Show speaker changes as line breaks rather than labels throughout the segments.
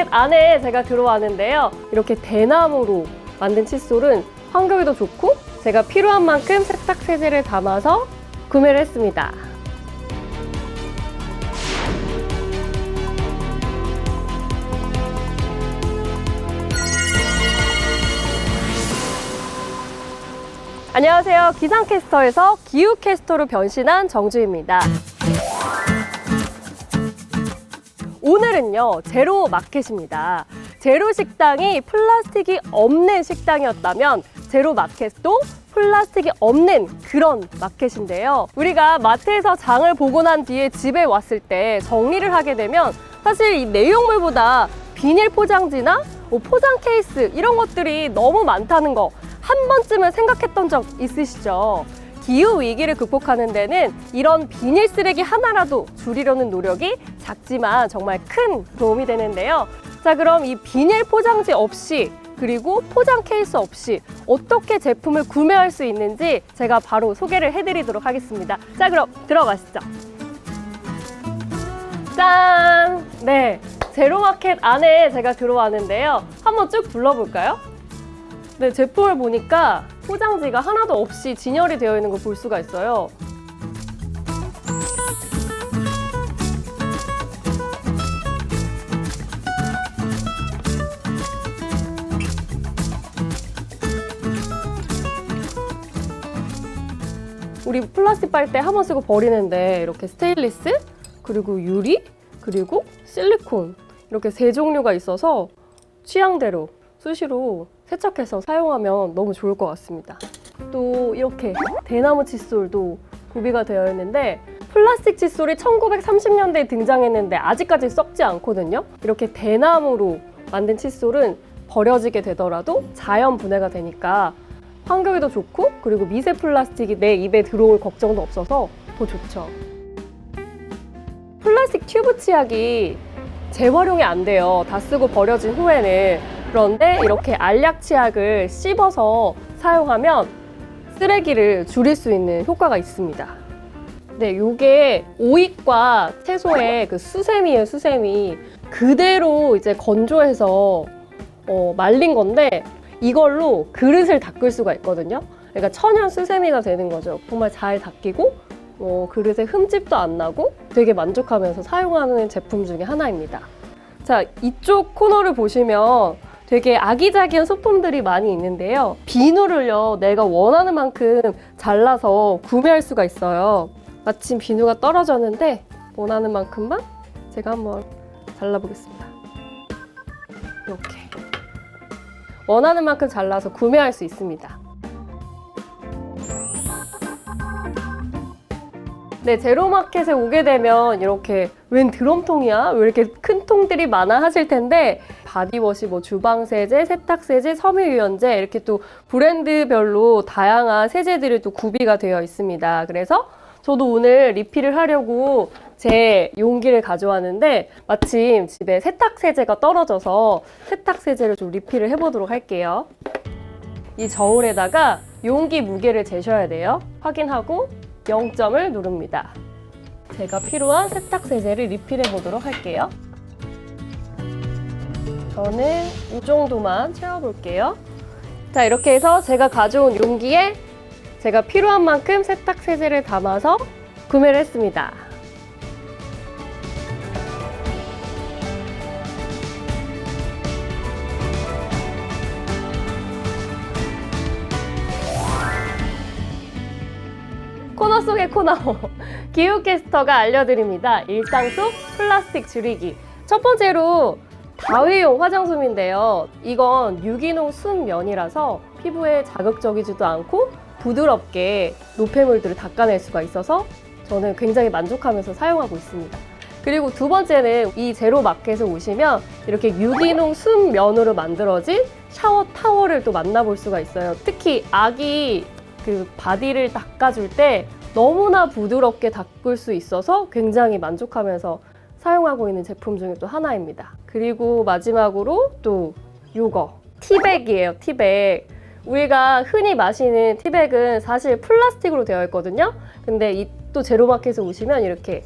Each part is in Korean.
제로마켓 안에 제가 들어왔는데요. 이렇게 대나무로 만든 칫솔은 환경에도 좋고 제가 필요한 만큼 세탁 세제를 담아서 구매를 했습니다. 안녕하세요. 기상캐스터에서 기후캐스터로 변신한 정주입니다. 오늘은요, 제로 마켓입니다. 제로 식당이 플라스틱이 없는 식당이었다면 제로 마켓도 플라스틱이 없는 그런 마켓인데요. 우리가 마트에서 장을 보고 난 뒤에 집에 왔을 때 정리를 하게 되면 사실 이 내용물보다 비닐 포장지나 포장 케이스 이런 것들이 너무 많다는 거 한 번쯤은 생각했던 적 있으시죠? 기후 위기를 극복하는 데는 이런 비닐 쓰레기 하나라도 줄이려는 노력이 작지만 정말 큰 도움이 되는데요. 자, 그럼 이 비닐 포장지 없이 그리고 포장 케이스 없이 어떻게 제품을 구매할 수 있는지 제가 바로 소개를 해드리도록 하겠습니다. 자, 그럼 들어가시죠. 짠! 네, 제로마켓 안에 제가 들어왔는데요. 한번 쭉 둘러볼까요? 네, 제품을 보니까 포장지가 하나도 없이 진열이 되어 있는 걸 볼 수가 있어요. 우리 플라스틱 빨대 한 번 쓰고 버리는데 이렇게 스테인리스, 그리고 유리, 그리고 실리콘 이렇게 세 종류가 있어서 취향대로 수시로 세척해서 사용하면 너무 좋을 것 같습니다. 또 이렇게 대나무 칫솔도 구비가 되어 있는데 플라스틱 칫솔이 1930년대에 등장했는데 아직까지 썩지 않거든요. 이렇게 대나무로 만든 칫솔은 버려지게 되더라도 자연 분해가 되니까 환경에도 좋고 그리고 미세 플라스틱이 내 입에 들어올 걱정도 없어서 더 좋죠. 플라스틱 튜브 치약이 재활용이 안 돼요. 다 쓰고 버려진 후에는. 그런데 이렇게 알약 치약을 씹어서 사용하면 쓰레기를 줄일 수 있는 효과가 있습니다. 네, 이게 오이과 채소의 그 수세미예요, 수세미. 그대로 이제 건조해서 말린 건데 이걸로 그릇을 닦을 수가 있거든요. 그러니까 천연 수세미가 되는 거죠. 정말 잘 닦이고 그릇에 흠집도 안 나고 되게 만족하면서 사용하는 제품 중에 하나입니다. 자, 이쪽 코너를 보시면 되게 아기자기한 소품들이 많이 있는데요. 비누를요, 내가 원하는 만큼 잘라서 구매할 수가 있어요. 마침 비누가 떨어졌는데 원하는 만큼만 제가 한번 잘라보겠습니다. 이렇게 원하는 만큼 잘라서 구매할 수 있습니다. 네, 제로마켓에 오게 되면 이렇게 웬 드럼통이야? 왜 이렇게 큰 통들이 많아 하실 텐데 바디워시, 주방세제, 세탁세제, 섬유유연제 이렇게 또 브랜드별로 다양한 세제들이 또 구비가 되어 있습니다. 그래서 저도 오늘 리필을 하려고 제 용기를 가져왔는데 마침 집에 세탁세제가 떨어져서 세탁세제를 좀 리필을 해보도록 할게요. 이 저울에다가 용기 무게를 재셔야 돼요. 확인하고 0점을 누릅니다. 제가 필요한 세탁세제를 리필해 보도록 할게요. 저는 이 정도만 채워볼게요. 자, 이렇게 해서 제가 가져온 용기에 제가 필요한 만큼 세탁세제를 담아서 구매를 했습니다. 코너 속의 코너, 기후캐스터가 알려드립니다. 일상 속 플라스틱 줄이기. 첫 번째로 다회용 화장솜인데요. 이건 유기농 순면이라서 피부에 자극적이지도 않고 부드럽게 노폐물들을 닦아낼 수가 있어서 저는 굉장히 만족하면서 사용하고 있습니다. 그리고 두 번째는 이 제로마켓에 오시면 이렇게 유기농 순면으로 만들어진 샤워 타월을 또 만나볼 수가 있어요. 특히 아기 그 바디를 닦아줄 때 너무나 부드럽게 닦을 수 있어서 굉장히 만족하면서 사용하고 있는 제품 중에 또 하나입니다. 그리고 마지막으로 또 요거 티백이에요. 티백. 우리가 흔히 마시는 티백은 사실 플라스틱으로 되어 있거든요. 근데 이 또 제로마켓에 오시면 이렇게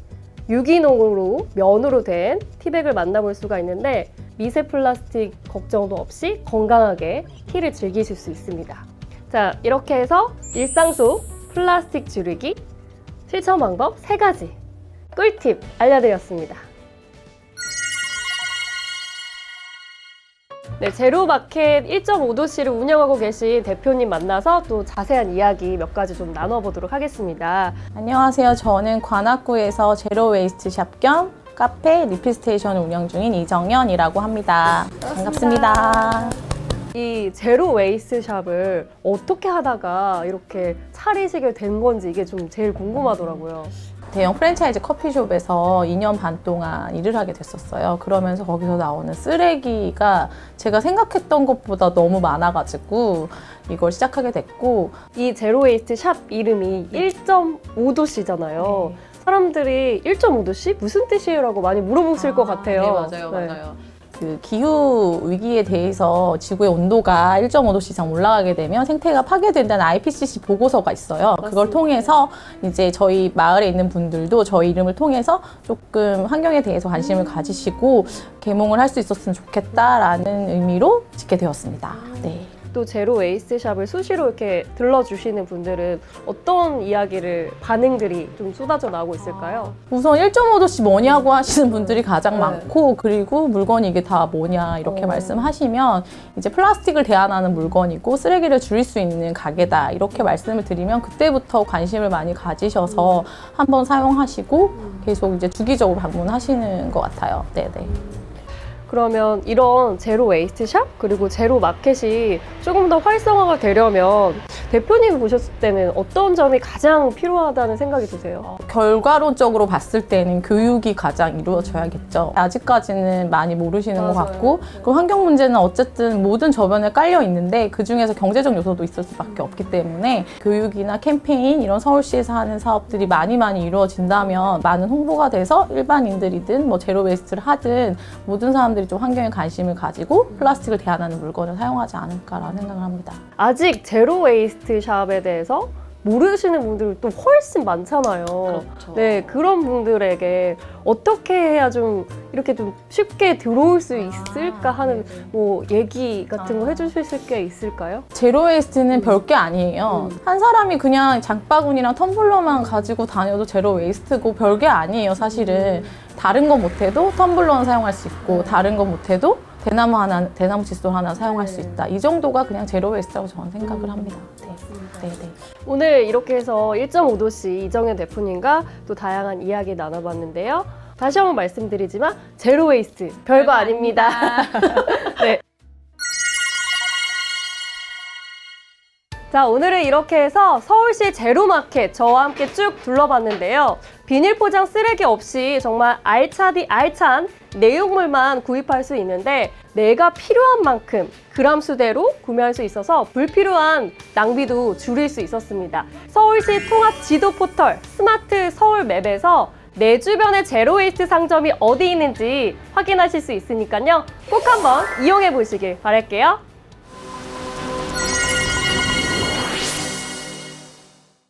유기농으로 면으로 된 티백을 만나볼 수가 있는데 미세 플라스틱 걱정도 없이 건강하게 티를 즐기실 수 있습니다. 자, 이렇게 해서 일상 속 플라스틱 줄이기 실천 방법 3가지 꿀팁 알려드렸습니다. 네, 제로마켓 1.5도씨를 운영하고 계신 대표님 만나서 또 자세한 이야기 몇 가지 좀 나눠보도록 하겠습니다.
안녕하세요. 저는 관악구에서 제로 웨이스트 샵 겸 카페 리필스테이션을 운영 중인 이정연이라고 합니다. 반갑습니다.
이 제로 웨이스트 샵을 어떻게 하다가 이렇게 차리시게 된 건지 이게 좀 제일 궁금하더라고요.
대형 프랜차이즈 커피숍에서 2년 반 동안 일을 하게 됐었어요. 그러면서 거기서 나오는 쓰레기가 제가 생각했던 것보다 너무 많아가지고 이걸 시작하게 됐고,
이 제로 웨이스트 샵 이름이 1.5도씨잖아요. 사람들이 1.5도씨? 무슨 뜻이에요? 라고 많이 물어보실 것 같아요.
네, 맞아요. 그 기후 위기에 대해서 지구의 온도가 1.5도씨 이상 올라가게 되면 생태가 파괴된다는 IPCC 보고서가 있어요.
맞습니다.
그걸 통해서 이제 저희 마을에 있는 분들도 저희 이름을 통해서 조금 환경에 대해서 관심을 가지시고 개몽을 할 수 있었으면 좋겠다라는 의미로 짓게 되었습니다. 네.
또 제로 웨이스트 샵을 수시로 이렇게 들러주시는 분들은 어떤 이야기를, 반응들이 좀 쏟아져 나오고 있을까요?
우선 1.5도씨 뭐냐고 하시는 분들이 가장 많고, 그리고 물건이 이게 다 뭐냐 이렇게 말씀하시면 이제 플라스틱을 대안하는 물건이고 쓰레기를 줄일 수 있는 가게다 이렇게 말씀을 드리면 그때부터 관심을 많이 가지셔서 한번 사용하시고 계속 이제 주기적으로 방문하시는 것 같아요. 네네.
그러면 이런 제로 웨이스트 샵 그리고 제로 마켓이 조금 더 활성화가 되려면 대표님이 보셨을 때는 어떤 점이 가장 필요하다는 생각이 드세요?
결과론적으로 봤을 때는 교육이 가장 이루어져야겠죠. 아직까지는 많이 모르시는 것 같고, 그 환경 문제는 어쨌든 모든 저변에 깔려 있는데 그 중에서 경제적 요소도 있을 수밖에 없기 때문에 교육이나 캠페인 이런 서울시에서 하는 사업들이 많이 이루어진다면 많은 홍보가 돼서 일반인들이든 뭐 제로 웨이스트를 하든 모든 사람들이 좀 환경에 관심을 가지고 플라스틱을 대안하는 물건을 사용하지 않을까라는 생각을 합니다.
아직 제로 웨이스트 샵에 대해서 모르시는 분들이 또 훨씬 많잖아요.
그렇죠.
네, 그런 분들에게 어떻게 해야 좀 이렇게 좀 쉽게 들어올 수 있을까 하는 뭐 얘기 같은 거 해주실 게 있을까요?
제로 웨이스트는 별게 아니에요. 한 사람이 그냥 장바구니랑 텀블러만 가지고 다녀도 제로 웨이스트고 별게 아니에요, 사실은. 다른 거 못해도 텀블러는 사용할 수 있고, 다른 거 못해도 대나무 칫솔 하나 사용할 수 있다. 이 정도가 그냥 제로 웨이스트라고 저는 생각을 합니다. 네.
오늘 이렇게 해서 1.5도씨 이정현 대표님과 또 다양한 이야기 나눠봤는데요. 다시 한번 말씀드리지만 제로 웨이스트 별거 아닙니다. 네. 자, 오늘은 이렇게 해서 서울시 제로마켓 저와 함께 쭉 둘러봤는데요. 비닐 포장 쓰레기 없이 정말 알차디 알찬 내용물만 구입할 수 있는데 내가 필요한 만큼 그람 수대로 구매할 수 있어서 불필요한 낭비도 줄일 수 있었습니다. 서울시 통합 지도 포털 스마트 서울 맵에서 내 주변의 제로웨이스트 상점이 어디 있는지 확인하실 수 있으니까요. 꼭 한번 이용해 보시길 바랄게요.